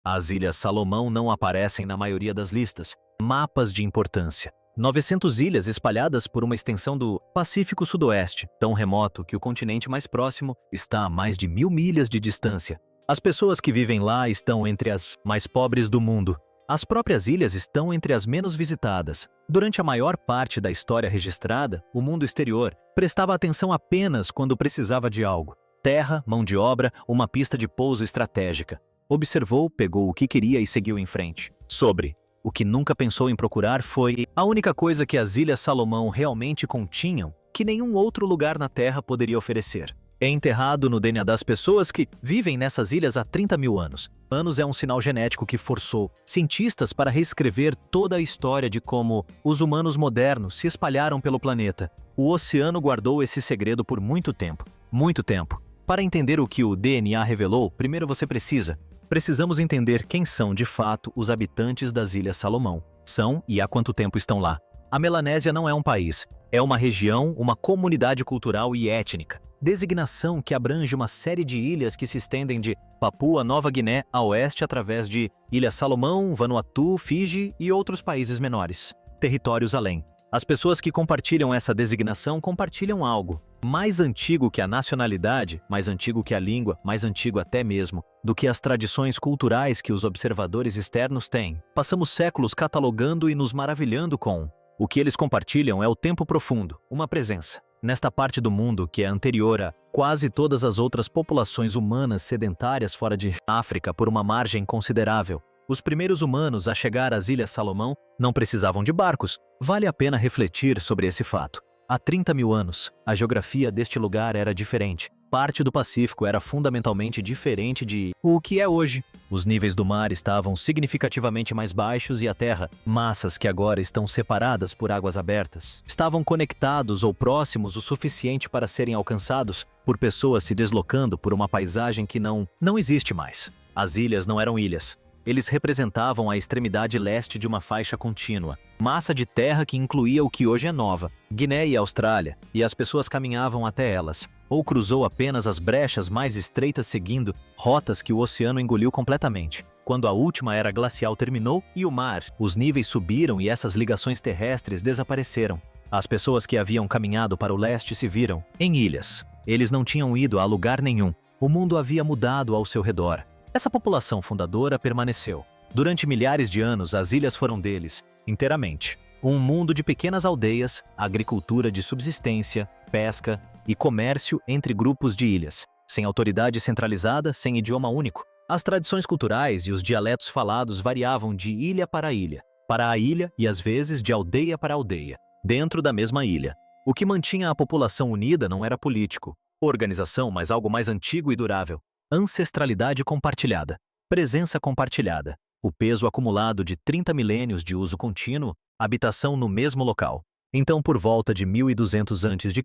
As Ilhas Salomão não aparecem na maioria das listas. Mapas de importância. 900 ilhas espalhadas por uma extensão do Pacífico Sudoeste, tão remoto que o continente mais próximo está a mais de 1000 milhas de distância. As pessoas que vivem lá estão entre as mais pobres do mundo. As próprias ilhas estão entre as menos visitadas. Durante a maior parte da história registrada, o mundo exterior prestava atenção apenas quando precisava de algo. Terra, mão de obra, uma pista de pouso estratégica. Observou, pegou o que queria e seguiu em frente. Sobre o que nunca pensou em procurar foi a única coisa que as Ilhas Salomão realmente continham, que nenhum outro lugar na Terra poderia oferecer. É enterrado no DNA das pessoas que vivem nessas ilhas há 30 mil anos. Anos é um sinal genético que forçou cientistas para reescrever toda a história de como os humanos modernos se espalharam pelo planeta. O oceano guardou esse segredo por muito tempo. Muito tempo. Para entender o que o DNA revelou, primeiro precisamos entender quem são, de fato, os habitantes das Ilhas Salomão. São e há quanto tempo estão lá. A Melanésia não é um país, é uma região, uma comunidade cultural e étnica. Designação que abrange uma série de ilhas que se estendem de Papua Nova Guiné a oeste através de Ilhas Salomão, Vanuatu, Fiji e outros países menores. Territórios além. As pessoas que compartilham essa designação compartilham algo mais antigo que a nacionalidade, mais antigo que a língua, mais antigo até mesmo do que as tradições culturais que os observadores externos têm. Passamos séculos catalogando e nos maravilhando com. O que eles compartilham é o tempo profundo, uma presença. Nesta parte do mundo que é anterior a quase todas as outras populações humanas sedentárias fora de África por uma margem considerável. Os primeiros humanos a chegar às Ilhas Salomão não precisavam de barcos. Vale a pena refletir sobre esse fato. Há 30 mil anos, a geografia deste lugar era diferente. Parte do Pacífico era fundamentalmente diferente de o que é hoje. Os níveis do mar estavam significativamente mais baixos e a terra, massas que agora estão separadas por águas abertas, estavam conectados ou próximos o suficiente para serem alcançados por pessoas se deslocando por uma paisagem que não existe mais. As ilhas não eram ilhas. Eles representavam a extremidade leste de uma faixa contínua, massa de terra que incluía o que hoje é Nova Guiné e Austrália, e as pessoas caminhavam até elas, ou cruzou apenas as brechas mais estreitas seguindo rotas que o oceano engoliu completamente. Quando a última era glacial terminou e o mar, os níveis subiram e essas ligações terrestres desapareceram. As pessoas que haviam caminhado para o leste se viram em ilhas. Eles não tinham ido a lugar nenhum. O mundo havia mudado ao seu redor. Essa população fundadora permaneceu. Durante milhares de anos, as ilhas foram deles, inteiramente. Um mundo de pequenas aldeias, agricultura de subsistência, pesca e comércio entre grupos de ilhas, sem autoridade centralizada, sem idioma único. As tradições culturais e os dialetos falados variavam de ilha para a ilha e às vezes de aldeia para aldeia, dentro da mesma ilha. O que mantinha a população unida não era político, organização, mas algo mais antigo e durável. Ancestralidade compartilhada, presença compartilhada, o peso acumulado de 30 milênios de uso contínuo, habitação no mesmo local. Então, por volta de 1200 a.C.,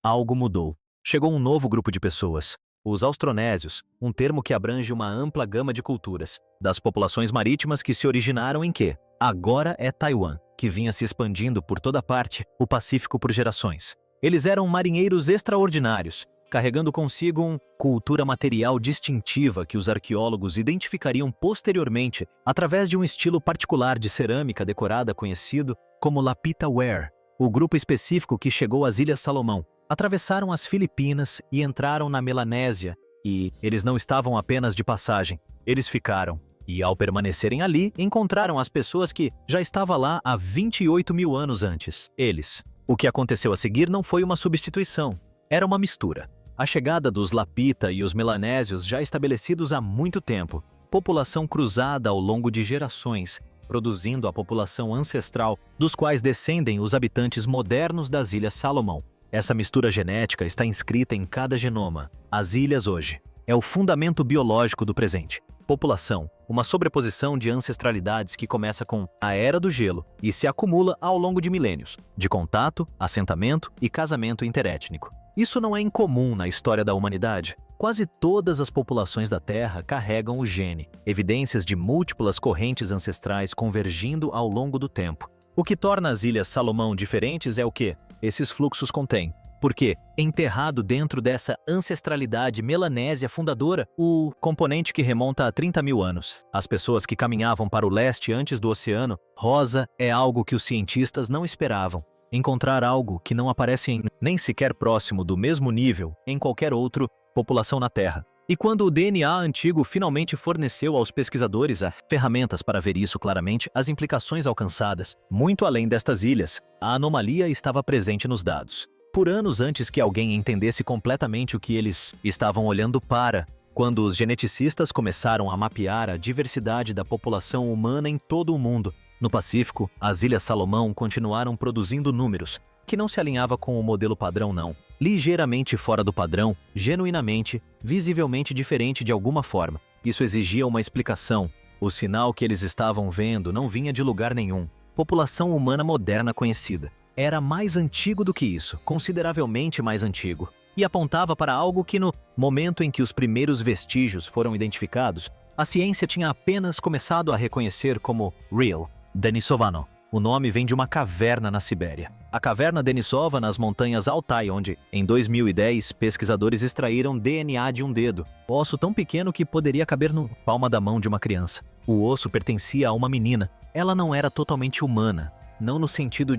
algo mudou. Chegou um novo grupo de pessoas, os austronésios, um termo que abrange uma ampla gama de culturas, das populações marítimas que se originaram em que agora é Taiwan, que vinha se expandindo por toda parte, o Pacífico por gerações. Eles eram marinheiros extraordinários, carregando consigo uma cultura material distintiva que os arqueólogos identificariam posteriormente através de um estilo particular de cerâmica decorada conhecido como Lapita Ware. O grupo específico que chegou às Ilhas Salomão atravessaram as Filipinas e entraram na Melanésia, e eles não estavam apenas de passagem, eles ficaram. E ao permanecerem ali, encontraram as pessoas que já estavam lá há 28 mil anos antes. Eles. O que aconteceu a seguir não foi uma substituição, era uma mistura. A chegada dos Lapita e os melanésios já estabelecidos há muito tempo, população cruzada ao longo de gerações, produzindo a população ancestral, dos quais descendem os habitantes modernos das Ilhas Salomão. Essa mistura genética está inscrita em cada genoma. As ilhas hoje é o fundamento biológico do presente. População, uma sobreposição de ancestralidades que começa com a Era do Gelo e se acumula ao longo de milênios, de contato, assentamento e casamento interétnico. Isso não é incomum na história da humanidade. Quase todas as populações da Terra carregam o gene, evidências de múltiplas correntes ancestrais convergindo ao longo do tempo. O que torna as Ilhas Salomão diferentes é o que esses fluxos contêm. Porque, enterrado dentro dessa ancestralidade melanésia fundadora, o componente que remonta a 30 mil anos, as pessoas que caminhavam para o leste antes do oceano, rosa é algo que os cientistas não esperavam. Encontrar algo que não aparece nem sequer próximo do mesmo nível em qualquer outra população na Terra. E quando o DNA antigo finalmente forneceu aos pesquisadores as ferramentas para ver isso claramente, as implicações alcançadas, muito além destas ilhas, a anomalia estava presente nos dados. Por anos antes que alguém entendesse completamente o que eles estavam olhando para, quando os geneticistas começaram a mapear a diversidade da população humana em todo o mundo, no Pacífico, as Ilhas Salomão continuaram produzindo números, que não se alinhava com o modelo padrão não. Ligeiramente fora do padrão, genuinamente, visivelmente diferente de alguma forma. Isso exigia uma explicação. O sinal que eles estavam vendo não vinha de lugar nenhum. População humana moderna conhecida. Era mais antigo do que isso, consideravelmente mais antigo. E apontava para algo que no momento em que os primeiros vestígios foram identificados, a ciência tinha apenas começado a reconhecer como real. Denisovano. O nome vem de uma caverna na Sibéria. A caverna Denisova nas montanhas Altai, onde, em 2010, pesquisadores extraíram DNA de um dedo, osso tão pequeno que poderia caber no palma da mão de uma criança. O osso pertencia a uma menina. Ela não era totalmente humana, não no sentido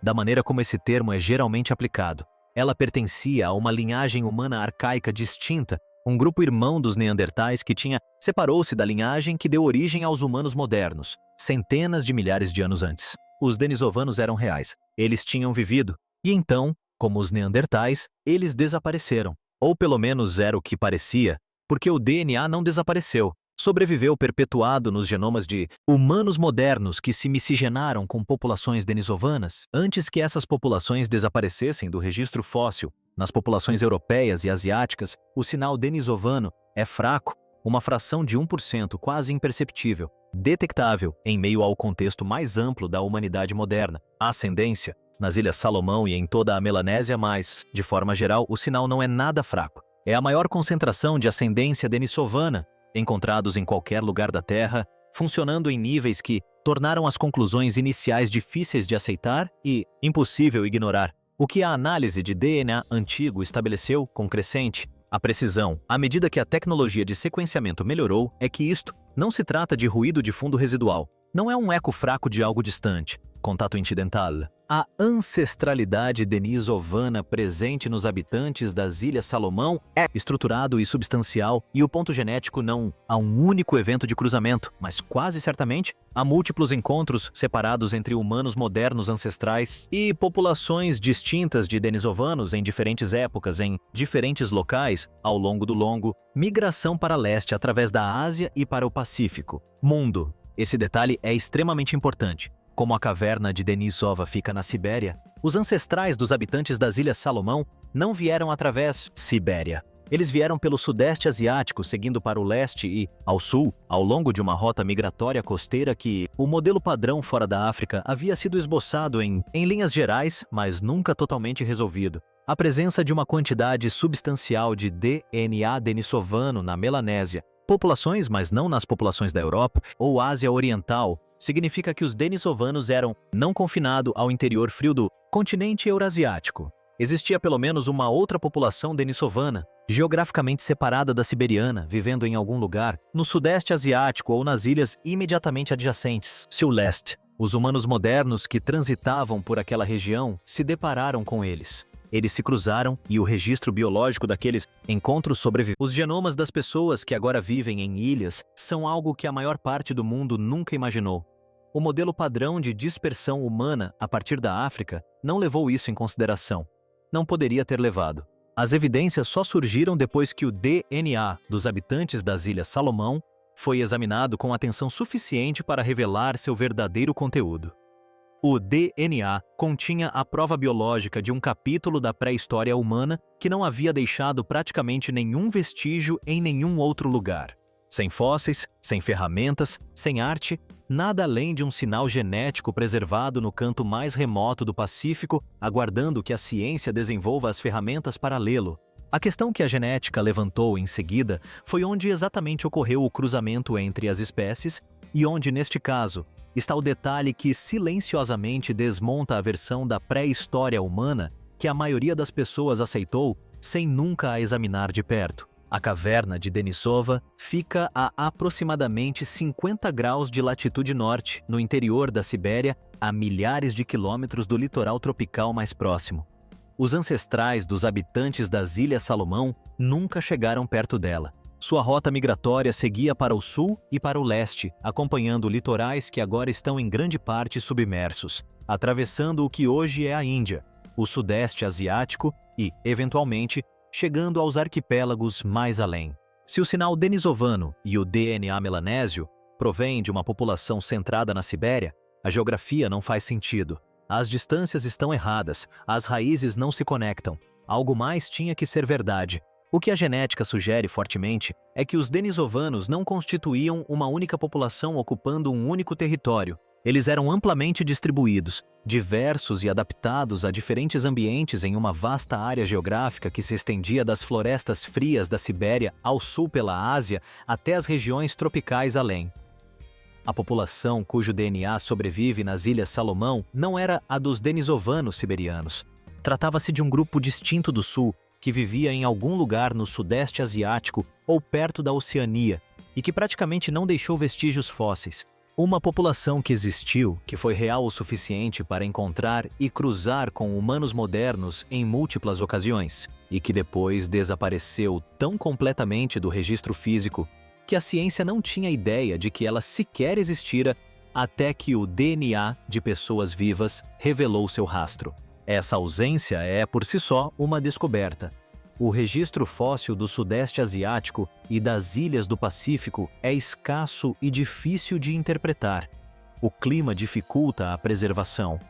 da maneira como esse termo é geralmente aplicado. Ela pertencia a uma linhagem humana arcaica distinta, um grupo irmão dos neandertais que separou-se da linhagem que deu origem aos humanos modernos, centenas de milhares de anos antes. Os denisovanos eram reais. Eles tinham vivido. E então, como os neandertais, eles desapareceram. Ou pelo menos era o que parecia, porque o DNA não desapareceu. Sobreviveu perpetuado nos genomas de humanos modernos que se miscigenaram com populações denisovanas antes que essas populações desaparecessem do registro fóssil. Nas populações europeias e asiáticas, o sinal denisovano é fraco, uma fração de 1%, quase imperceptível, detectável em meio ao contexto mais amplo da humanidade moderna. A ascendência, nas Ilhas Salomão e em toda a Melanésia, mas, de forma geral, o sinal não é nada fraco. É a maior concentração de ascendência denisovana encontrados em qualquer lugar da Terra, funcionando em níveis que tornaram as conclusões iniciais difíceis de aceitar e impossível ignorar. O que a análise de DNA antigo estabeleceu com crescente a precisão, à medida que a tecnologia de sequenciamento melhorou, é que isto não se trata de ruído de fundo residual. Não é um eco fraco de algo distante, contato incidental. A ancestralidade denisovana presente nos habitantes das Ilhas Salomão é estruturado e substancial, e o ponto genético não há um único evento de cruzamento, mas quase certamente há múltiplos encontros separados entre humanos modernos ancestrais e populações distintas de denisovanos em diferentes épocas, em diferentes locais, ao longo do longo migração para leste através da Ásia e para o Pacífico. Mundo. Esse detalhe é extremamente importante. Como a caverna de Denisova fica na Sibéria, os ancestrais dos habitantes das Ilhas Salomão não vieram através Sibéria. Eles vieram pelo sudeste asiático, seguindo para o leste e, ao sul, ao longo de uma rota migratória costeira que o modelo padrão fora da África havia sido esboçado em linhas gerais, mas nunca totalmente resolvido. A presença de uma quantidade substancial de DNA denisovano na Melanésia, populações, mas não nas populações da Europa ou Ásia Oriental, significa que os denisovanos eram não confinados ao interior frio do continente eurasiático. Existia pelo menos uma outra população denisovana, geograficamente separada da siberiana, vivendo em algum lugar, no sudeste asiático ou nas ilhas imediatamente adjacentes. Se o leste, os humanos modernos que transitavam por aquela região se depararam com eles. Eles se cruzaram e o registro biológico daqueles encontros sobreviveu. Os genomas das pessoas que agora vivem em ilhas são algo que a maior parte do mundo nunca imaginou. O modelo padrão de dispersão humana a partir da África não levou isso em consideração. Não poderia ter levado. As evidências só surgiram depois que o DNA dos habitantes das Ilhas Salomão foi examinado com atenção suficiente para revelar seu verdadeiro conteúdo. O DNA continha a prova biológica de um capítulo da pré-história humana que não havia deixado praticamente nenhum vestígio em nenhum outro lugar. Sem fósseis, sem ferramentas, sem arte, nada além de um sinal genético preservado no canto mais remoto do Pacífico, aguardando que a ciência desenvolva as ferramentas para lê-lo. A questão que a genética levantou em seguida foi onde exatamente ocorreu o cruzamento entre as espécies e onde, neste caso, está o detalhe que silenciosamente desmonta a versão da pré-história humana que a maioria das pessoas aceitou sem nunca a examinar de perto. A caverna de Denisova fica a aproximadamente 50 graus de latitude norte, no interior da Sibéria, a milhares de quilômetros do litoral tropical mais próximo. Os ancestrais dos habitantes das Ilhas Salomão nunca chegaram perto dela. Sua rota migratória seguia para o sul e para o leste, acompanhando litorais que agora estão em grande parte submersos, atravessando o que hoje é a Índia, o Sudeste Asiático e, eventualmente, chegando aos arquipélagos mais além. Se o sinal denisovano e o DNA melanésio provêm de uma população centrada na Sibéria, a geografia não faz sentido. As distâncias estão erradas, as raízes não se conectam. Algo mais tinha que ser verdade. O que a genética sugere fortemente é que os denisovanos não constituíam uma única população ocupando um único território. Eles eram amplamente distribuídos, diversos e adaptados a diferentes ambientes em uma vasta área geográfica que se estendia das florestas frias da Sibéria ao sul pela Ásia até as regiões tropicais além. A população cujo DNA sobrevive nas Ilhas Salomão não era a dos denisovanos siberianos. Tratava-se de um grupo distinto do sul, que vivia em algum lugar no Sudeste Asiático ou perto da Oceania e que praticamente não deixou vestígios fósseis. Uma população que existiu, que foi real o suficiente para encontrar e cruzar com humanos modernos em múltiplas ocasiões, e que depois desapareceu tão completamente do registro físico que a ciência não tinha ideia de que ela sequer existira até que o DNA de pessoas vivas revelou seu rastro. Essa ausência é, por si só, uma descoberta. O registro fóssil do Sudeste Asiático e das ilhas do Pacífico é escasso e difícil de interpretar. O clima dificulta a preservação.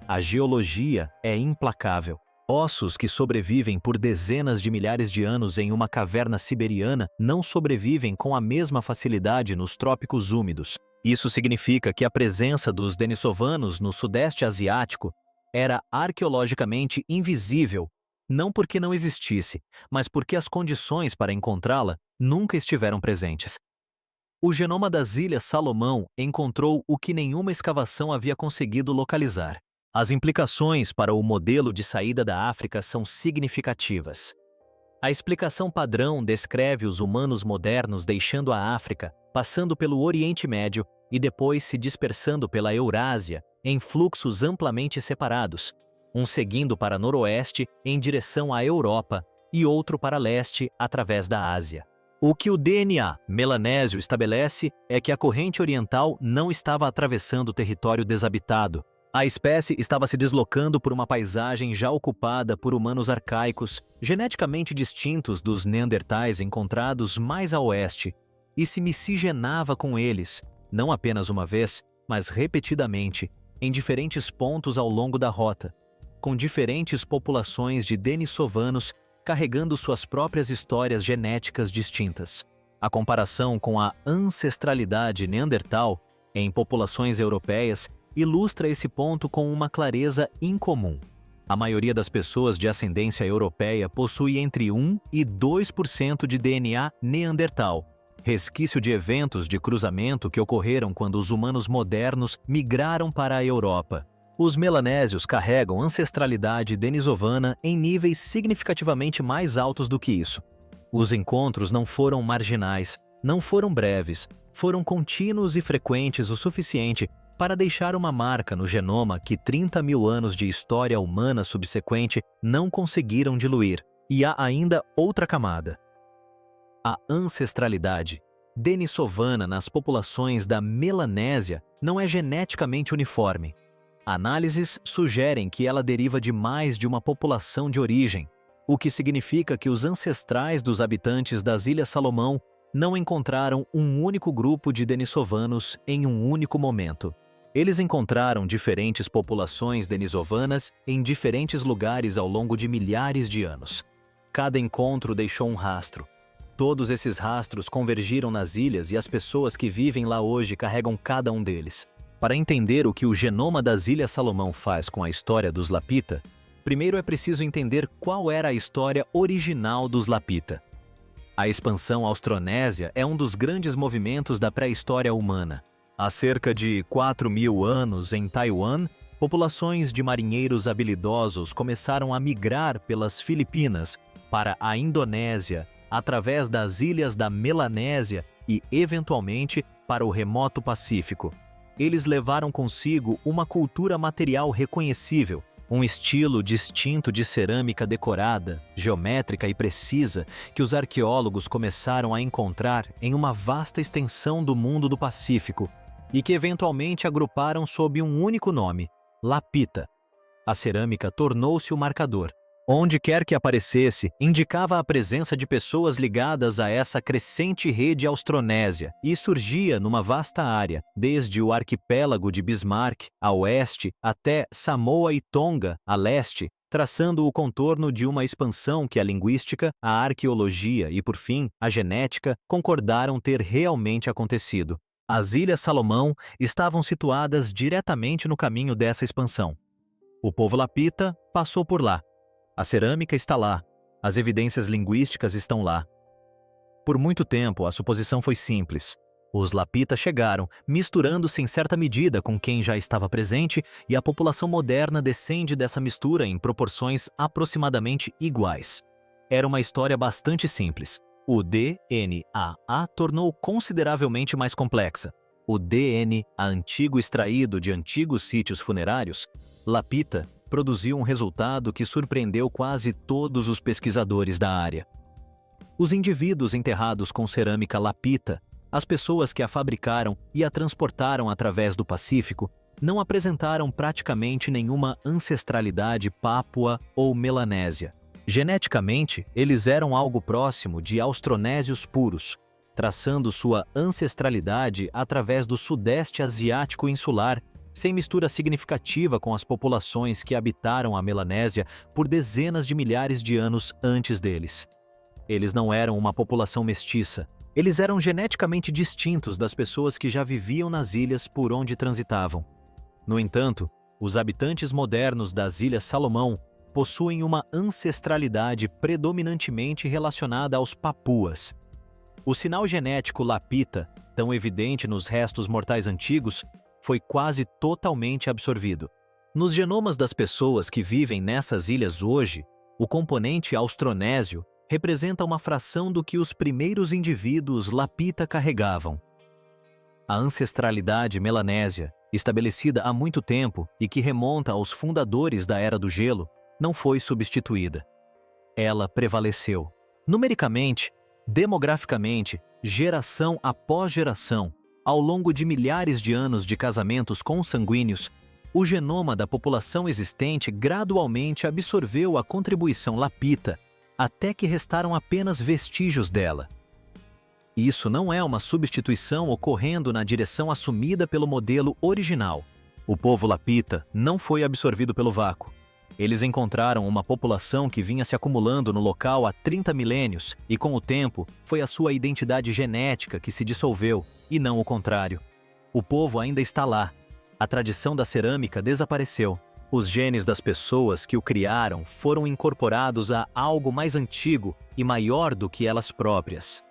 A geologia é implacável. Ossos que sobrevivem por dezenas de milhares de anos em uma caverna siberiana não sobrevivem com a mesma facilidade nos trópicos úmidos. Isso significa que a presença dos denisovanos no Sudeste Asiático era arqueologicamente invisível, não porque não existisse, mas porque as condições para encontrá-la nunca estiveram presentes. O genoma das Ilhas Salomão encontrou o que nenhuma escavação havia conseguido localizar. As implicações para o modelo de saída da África são significativas. A explicação padrão descreve os humanos modernos deixando a África, passando pelo Oriente Médio e depois se dispersando pela Eurásia em fluxos amplamente separados, um seguindo para noroeste em direção à Europa e outro para leste através da Ásia. O que o DNA melanésio estabelece é que a corrente oriental não estava atravessando o território desabitado. A espécie estava se deslocando por uma paisagem já ocupada por humanos arcaicos, geneticamente distintos dos neandertais encontrados mais a oeste, e se miscigenava com eles, não apenas uma vez, mas repetidamente, em diferentes pontos ao longo da rota, com diferentes populações de denisovanos carregando suas próprias histórias genéticas distintas. A comparação com a ancestralidade neandertal em populações europeias ilustra esse ponto com uma clareza incomum. A maioria das pessoas de ascendência europeia possui entre 1 e 2% de DNA neandertal, resquício de eventos de cruzamento que ocorreram quando os humanos modernos migraram para a Europa. Os melanésios carregam ancestralidade denisovana em níveis significativamente mais altos do que isso. Os encontros não foram marginais, não foram breves, foram contínuos e frequentes o suficiente para deixar uma marca no genoma que 30 mil anos de história humana subsequente não conseguiram diluir. E há ainda outra camada. A ancestralidade denisovana nas populações da Melanésia não é geneticamente uniforme. Análises sugerem que ela deriva de mais de uma população de origem, o que significa que os ancestrais dos habitantes das Ilhas Salomão não encontraram um único grupo de denisovanos em um único momento. Eles encontraram diferentes populações denisovanas em diferentes lugares ao longo de milhares de anos. Cada encontro deixou um rastro. Todos esses rastros convergiram nas ilhas e as pessoas que vivem lá hoje carregam cada um deles. Para entender o que o genoma das Ilhas Salomão faz com a história dos Lapita, primeiro é preciso entender qual era a história original dos Lapita. A expansão austronésia é um dos grandes movimentos da pré-história humana. Há cerca de 4.000 anos, em Taiwan, populações de marinheiros habilidosos começaram a migrar pelas Filipinas para a Indonésia, através das ilhas da Melanésia e, eventualmente, para o remoto Pacífico. Eles levaram consigo uma cultura material reconhecível, um estilo distinto de cerâmica decorada, geométrica e precisa que os arqueólogos começaram a encontrar em uma vasta extensão do mundo do Pacífico e que eventualmente agruparam sob um único nome, lapita. A cerâmica tornou-se o marcador. Onde quer que aparecesse, indicava a presença de pessoas ligadas a essa crescente rede austronésia e surgia numa vasta área, desde o arquipélago de Bismarck, a oeste, até Samoa e Tonga, a leste, traçando o contorno de uma expansão que a linguística, a arqueologia e, por fim, a genética concordaram ter realmente acontecido. As Ilhas Salomão estavam situadas diretamente no caminho dessa expansão. O povo lapita passou por lá. A cerâmica está lá, as evidências linguísticas estão lá. Por muito tempo, a suposição foi simples. Os lapitas chegaram, misturando-se em certa medida com quem já estava presente, e a população moderna descende dessa mistura em proporções aproximadamente iguais. Era uma história bastante simples. O DNA a tornou consideravelmente mais complexa. O DNA antigo extraído de antigos sítios funerários, lapita, produziu um resultado que surpreendeu quase todos os pesquisadores da área. Os indivíduos enterrados com cerâmica lapita, as pessoas que a fabricaram e a transportaram através do Pacífico, não apresentaram praticamente nenhuma ancestralidade pápua ou melanésia. Geneticamente, eles eram algo próximo de austronésios puros, traçando sua ancestralidade através do Sudeste Asiático insular, sem mistura significativa com as populações que habitaram a Melanésia por dezenas de milhares de anos antes deles. Eles não eram uma população mestiça. Eles eram geneticamente distintos das pessoas que já viviam nas ilhas por onde transitavam. No entanto, os habitantes modernos das Ilhas Salomão possuem uma ancestralidade predominantemente relacionada aos papuas. O sinal genético lapita, tão evidente nos restos mortais antigos, foi quase totalmente absorvido. Nos genomas das pessoas que vivem nessas ilhas hoje, o componente austronésio representa uma fração do que os primeiros indivíduos lapita carregavam. A ancestralidade melanésia, estabelecida há muito tempo e que remonta aos fundadores da Era do Gelo, não foi substituída. Ela prevaleceu. Numericamente, demograficamente, geração após geração, ao longo de milhares de anos de casamentos consanguíneos, o genoma da população existente gradualmente absorveu a contribuição lapita, até que restaram apenas vestígios dela. Isso não é uma substituição ocorrendo na direção assumida pelo modelo original. O povo lapita não foi absorvido pelo vácuo. Eles encontraram uma população que vinha se acumulando no local há 30 milênios e, com o tempo, foi a sua identidade genética que se dissolveu, e não o contrário. O povo ainda está lá. A tradição da cerâmica desapareceu. Os genes das pessoas que o criaram foram incorporados a algo mais antigo e maior do que elas próprias.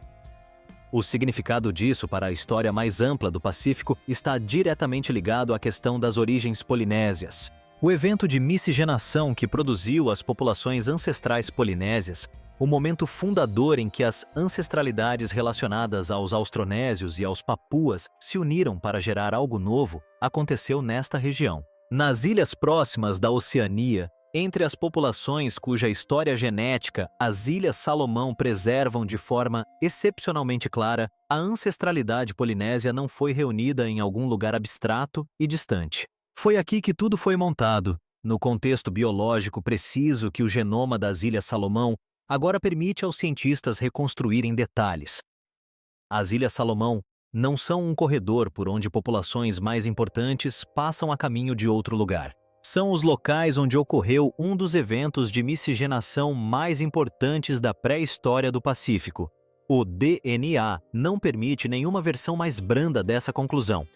O significado disso para a história mais ampla do Pacífico está diretamente ligado à questão das origens polinésias. O evento de miscigenação que produziu as populações ancestrais polinésias, o momento fundador em que as ancestralidades relacionadas aos austronésios e aos papuas se uniram para gerar algo novo, aconteceu nesta região. Nas ilhas próximas da Oceania, entre as populações cuja história genética as Ilhas Salomão preservam de forma excepcionalmente clara, a ancestralidade polinésia não foi reunida em algum lugar abstrato e distante. Foi aqui que tudo foi montado, no contexto biológico preciso que o genoma das Ilhas Salomão agora permite aos cientistas reconstruírem detalhes. As Ilhas Salomão não são um corredor por onde populações mais importantes passam a caminho de outro lugar. São os locais onde ocorreu um dos eventos de miscigenação mais importantes da pré-história do Pacífico. O DNA não permite nenhuma versão mais branda dessa conclusão.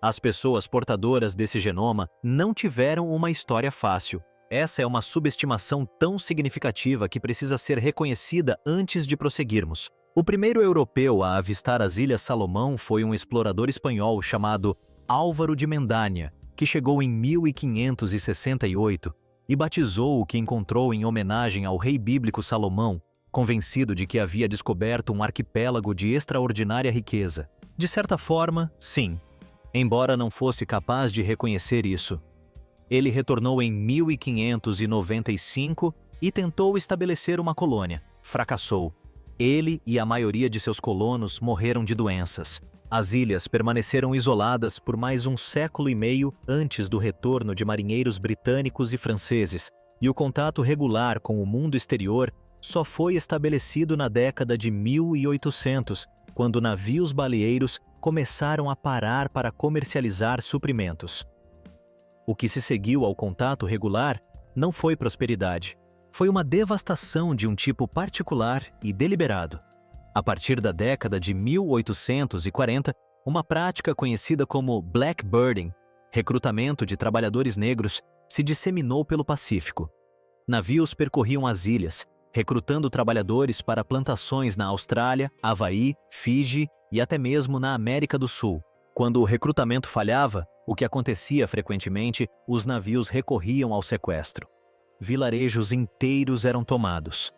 As pessoas portadoras desse genoma não tiveram uma história fácil. Essa é uma subestimação tão significativa que precisa ser reconhecida antes de prosseguirmos. O primeiro europeu a avistar as Ilhas Salomão foi um explorador espanhol chamado Álvaro de Mendanha, que chegou em 1568 e batizou o que encontrou em homenagem ao rei bíblico Salomão, convencido de que havia descoberto um arquipélago de extraordinária riqueza. De certa forma, sim, embora não fosse capaz de reconhecer isso. Ele retornou em 1595 e tentou estabelecer uma colônia. Fracassou. Ele e a maioria de seus colonos morreram de doenças. As ilhas permaneceram isoladas por mais um século e meio antes do retorno de marinheiros britânicos e franceses, e o contato regular com o mundo exterior só foi estabelecido na década de 1800, quando navios baleeiros começaram a parar para comercializar suprimentos. O que se seguiu ao contato regular não foi prosperidade. Foi uma devastação de um tipo particular e deliberado. A partir da década de 1840, uma prática conhecida como blackbirding, recrutamento de trabalhadores negros, se disseminou pelo Pacífico. Navios percorriam as ilhas, recrutando trabalhadores para plantações na Austrália, Havaí, Fiji e até mesmo na América do Sul. Quando o recrutamento falhava, o que acontecia frequentemente, os navios recorriam ao sequestro. Vilarejos inteiros eram tomados.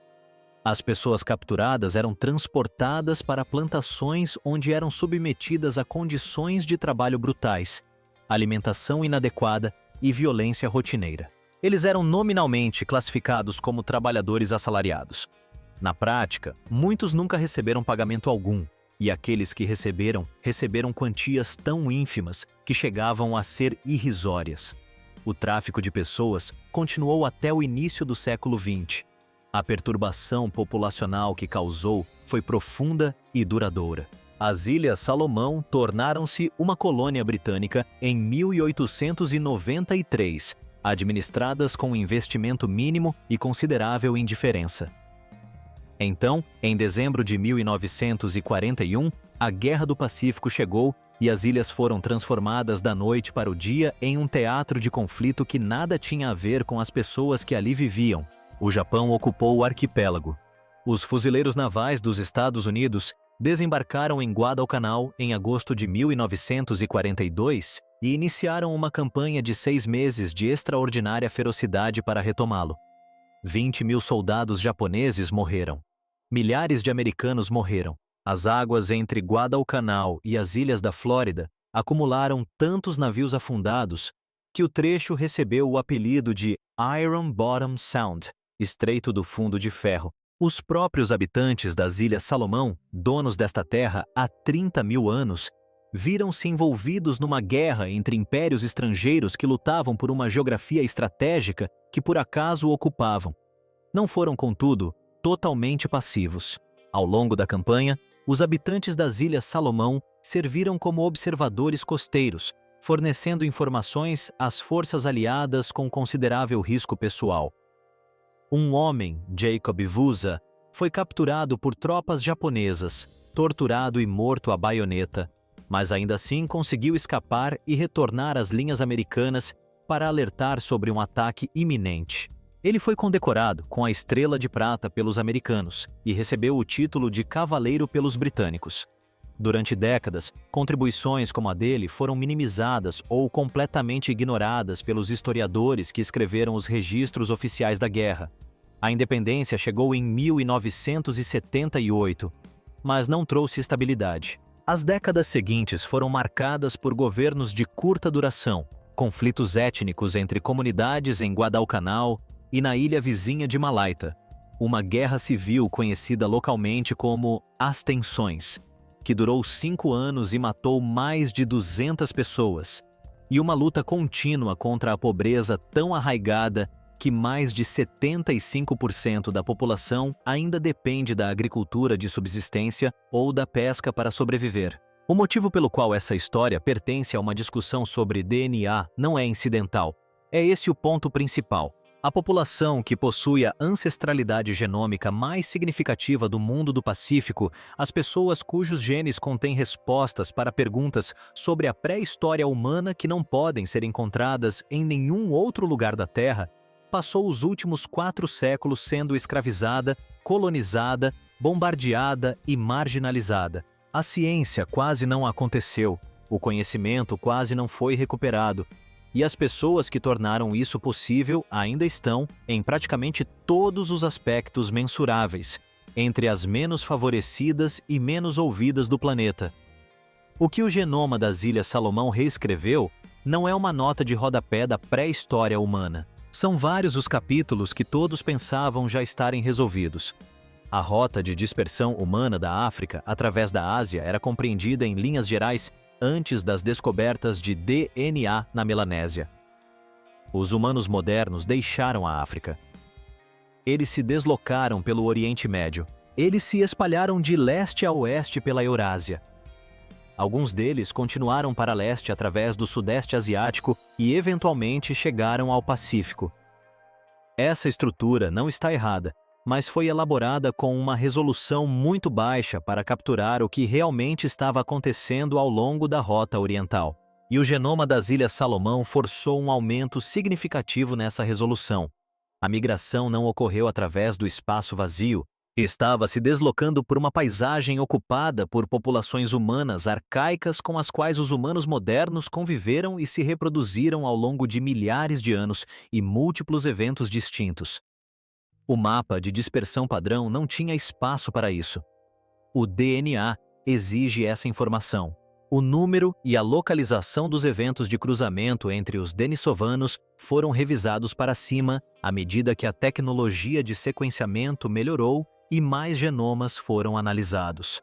As pessoas capturadas eram transportadas para plantações onde eram submetidas a condições de trabalho brutais, alimentação inadequada e violência rotineira. Eles eram nominalmente classificados como trabalhadores assalariados. Na prática, muitos nunca receberam pagamento algum, e aqueles que receberam quantias tão ínfimas que chegavam a ser irrisórias. O tráfico de pessoas continuou até o início do século XX. A perturbação populacional que causou foi profunda e duradoura. As Ilhas Salomão tornaram-se uma colônia britânica em 1893, administradas com investimento mínimo e considerável indiferença. Então, em dezembro de 1941, a Guerra do Pacífico chegou e as ilhas foram transformadas da noite para o dia em um teatro de conflito que nada tinha a ver com as pessoas que ali viviam. O Japão ocupou o arquipélago. Os fuzileiros navais dos Estados Unidos desembarcaram em Guadalcanal em agosto de 1942 e iniciaram uma campanha de 6 meses de extraordinária ferocidade para retomá-lo. 20.000 soldados japoneses morreram. Milhares de americanos morreram. As águas entre Guadalcanal e as ilhas da Flórida acumularam tantos navios afundados que o trecho recebeu o apelido de Iron Bottom Sound, Estreito do Fundo de Ferro. Os próprios habitantes das Ilhas Salomão, donos desta terra há 30.000 anos, viram-se envolvidos numa guerra entre impérios estrangeiros que lutavam por uma geografia estratégica que por acaso ocupavam. Não foram, contudo, totalmente passivos. Ao longo da campanha, os habitantes das Ilhas Salomão serviram como observadores costeiros, fornecendo informações às forças aliadas com considerável risco pessoal. Um homem, Jacob Vusa, foi capturado por tropas japonesas, torturado e morto à baioneta, mas ainda assim conseguiu escapar e retornar às linhas americanas para alertar sobre um ataque iminente. Ele foi condecorado com a Estrela de Prata pelos americanos e recebeu o título de Cavaleiro pelos britânicos. Durante décadas, contribuições como a dele foram minimizadas ou completamente ignoradas pelos historiadores que escreveram os registros oficiais da guerra. A independência chegou em 1978, mas não trouxe estabilidade. As décadas seguintes foram marcadas por governos de curta duração, conflitos étnicos entre comunidades em Guadalcanal e na ilha vizinha de Malaita, uma guerra civil conhecida localmente como As Tensões, que durou 5 anos e matou mais de 200 pessoas, e uma luta contínua contra a pobreza tão arraigada que mais de 75% da população ainda depende da agricultura de subsistência ou da pesca para sobreviver. O motivo pelo qual essa história pertence a uma discussão sobre DNA não é incidental. É esse o ponto principal. A população que possui a ancestralidade genômica mais significativa do mundo do Pacífico, as pessoas cujos genes contêm respostas para perguntas sobre a pré-história humana que não podem ser encontradas em nenhum outro lugar da Terra, passou os últimos 4 séculos sendo escravizada, colonizada, bombardeada e marginalizada. A ciência quase não aconteceu, o conhecimento quase não foi recuperado, E as pessoas que tornaram isso possível ainda estão, em praticamente todos os aspectos mensuráveis, entre as menos favorecidas e menos ouvidas do planeta. O que o Genoma das Ilhas Salomão reescreveu não é uma nota de rodapé da pré-história humana. São vários os capítulos que todos pensavam já estarem resolvidos. A rota de dispersão humana da África através da Ásia era compreendida em linhas gerais antes das descobertas de DNA na Melanésia. Os humanos modernos deixaram a África. Eles se deslocaram pelo Oriente Médio. Eles se espalharam de leste a oeste pela Eurásia. Alguns deles continuaram para leste através do Sudeste Asiático e eventualmente chegaram ao Pacífico. Essa estrutura não está errada, mas foi elaborada com uma resolução muito baixa para capturar o que realmente estava acontecendo ao longo da rota oriental. E o Genoma das Ilhas Salomão forçou um aumento significativo nessa resolução. A migração não ocorreu através do espaço vazio, estava se deslocando por uma paisagem ocupada por populações humanas arcaicas com as quais os humanos modernos conviveram e se reproduziram ao longo de milhares de anos e múltiplos eventos distintos. O mapa de dispersão padrão não tinha espaço para isso. O DNA exige essa informação. O número e a localização dos eventos de cruzamento entre os denisovanos foram revisados para cima à medida que a tecnologia de sequenciamento melhorou e mais genomas foram analisados.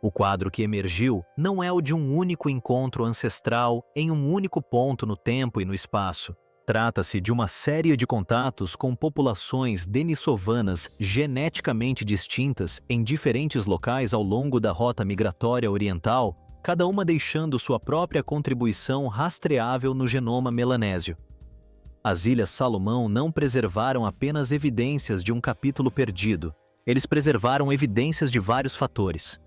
O quadro que emergiu não é o de um único encontro ancestral em um único ponto no tempo e no espaço. Trata-se de uma série de contatos com populações denisovanas geneticamente distintas em diferentes locais ao longo da rota migratória oriental, cada uma deixando sua própria contribuição rastreável no genoma melanésio. As Ilhas Salomão não preservaram apenas evidências de um capítulo perdido, eles preservaram evidências de vários fatores.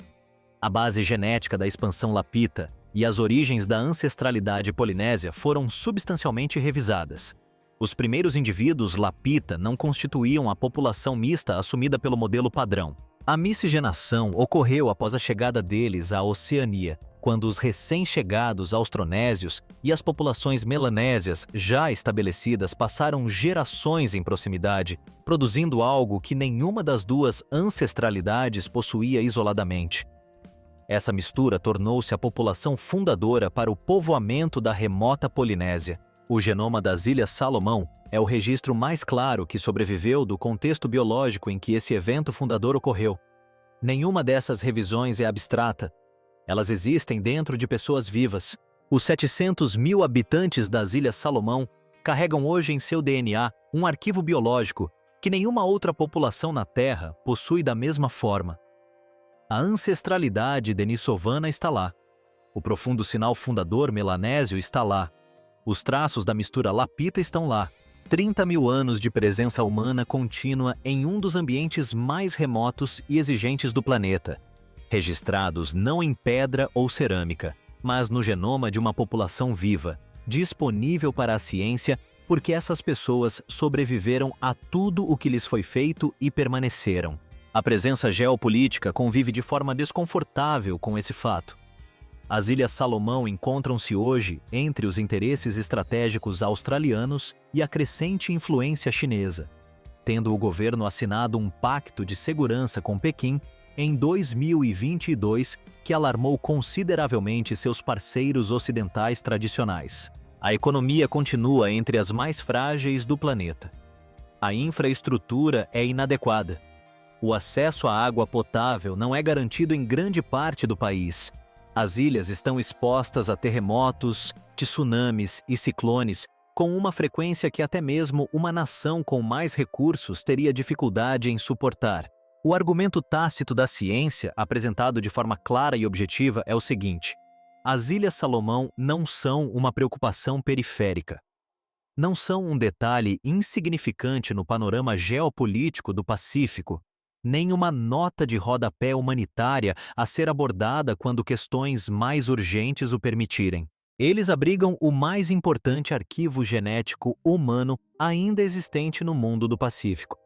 A base genética da expansão lapita e as origens da ancestralidade polinésia foram substancialmente revisadas. Os primeiros indivíduos lapita não constituíam a população mista assumida pelo modelo padrão. A miscigenação ocorreu após a chegada deles à Oceania, quando os recém-chegados austronésios e as populações melanésias já estabelecidas passaram gerações em proximidade, produzindo algo que nenhuma das duas ancestralidades possuía isoladamente. Essa mistura tornou-se a população fundadora para o povoamento da remota Polinésia. O Genoma das Ilhas Salomão é o registro mais claro que sobreviveu do contexto biológico em que esse evento fundador ocorreu. Nenhuma dessas revisões é abstrata. Elas existem dentro de pessoas vivas. Os 700 mil habitantes das Ilhas Salomão carregam hoje em seu DNA um arquivo biológico que nenhuma outra população na Terra possui da mesma forma. A ancestralidade denisovana está lá. O profundo sinal fundador melanésio está lá. Os traços da mistura lapita estão lá. 30 mil anos de presença humana contínua em um dos ambientes mais remotos e exigentes do planeta, registrados não em pedra ou cerâmica, mas no genoma de uma população viva, disponível para a ciência porque essas pessoas sobreviveram a tudo o que lhes foi feito e permaneceram. A presença geopolítica convive de forma desconfortável com esse fato. As Ilhas Salomão encontram-se hoje entre os interesses estratégicos australianos e a crescente influência chinesa, tendo o governo assinado um pacto de segurança com Pequim em 2022 que alarmou consideravelmente seus parceiros ocidentais tradicionais. A economia continua entre as mais frágeis do planeta. A infraestrutura é inadequada. O acesso à água potável não é garantido em grande parte do país. As ilhas estão expostas a terremotos, tsunamis e ciclones com uma frequência que até mesmo uma nação com mais recursos teria dificuldade em suportar. O argumento tácito da ciência, apresentado de forma clara e objetiva, é o seguinte: as Ilhas Salomão não são uma preocupação periférica. Não são um detalhe insignificante no panorama geopolítico do Pacífico, nem uma nota de rodapé humanitária a ser abordada quando questões mais urgentes o permitirem. Eles abrigam o mais importante arquivo genético humano ainda existente no mundo do Pacífico.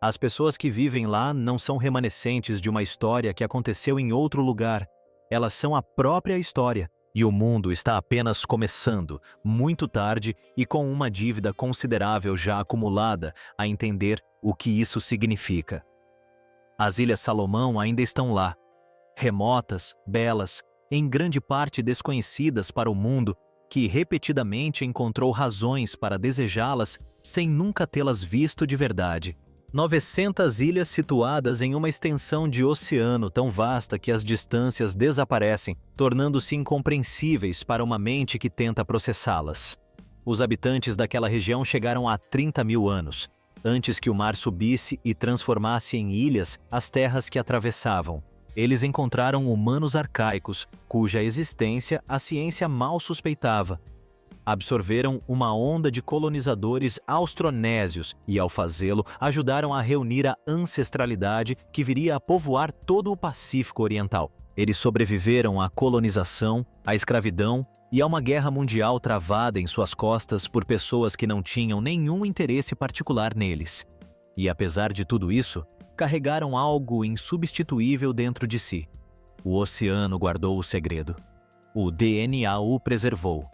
As pessoas que vivem lá não são remanescentes de uma história que aconteceu em outro lugar. Elas são a própria história. E o mundo está apenas começando, muito tarde e com uma dívida considerável já acumulada a entender o que isso significa. As Ilhas Salomão ainda estão lá, remotas, belas, em grande parte desconhecidas para o mundo, que repetidamente encontrou razões para desejá-las sem nunca tê-las visto de verdade. 900 ilhas situadas em uma extensão de oceano tão vasta que as distâncias desaparecem, tornando-se incompreensíveis para uma mente que tenta processá-las. Os habitantes daquela região chegaram há 30 mil anos, antes que o mar subisse e transformasse em ilhas as terras que atravessavam. Eles encontraram humanos arcaicos, cuja existência a ciência mal suspeitava. Absorveram uma onda de colonizadores austronésios e, ao fazê-lo, ajudaram a reunir a ancestralidade que viria a povoar todo o Pacífico Oriental. Eles sobreviveram à colonização, à escravidão e a uma guerra mundial travada em suas costas por pessoas que não tinham nenhum interesse particular neles. E, apesar de tudo isso, carregaram algo insubstituível dentro de si. O oceano guardou o segredo. O DNA o preservou.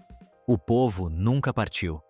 O povo nunca partiu.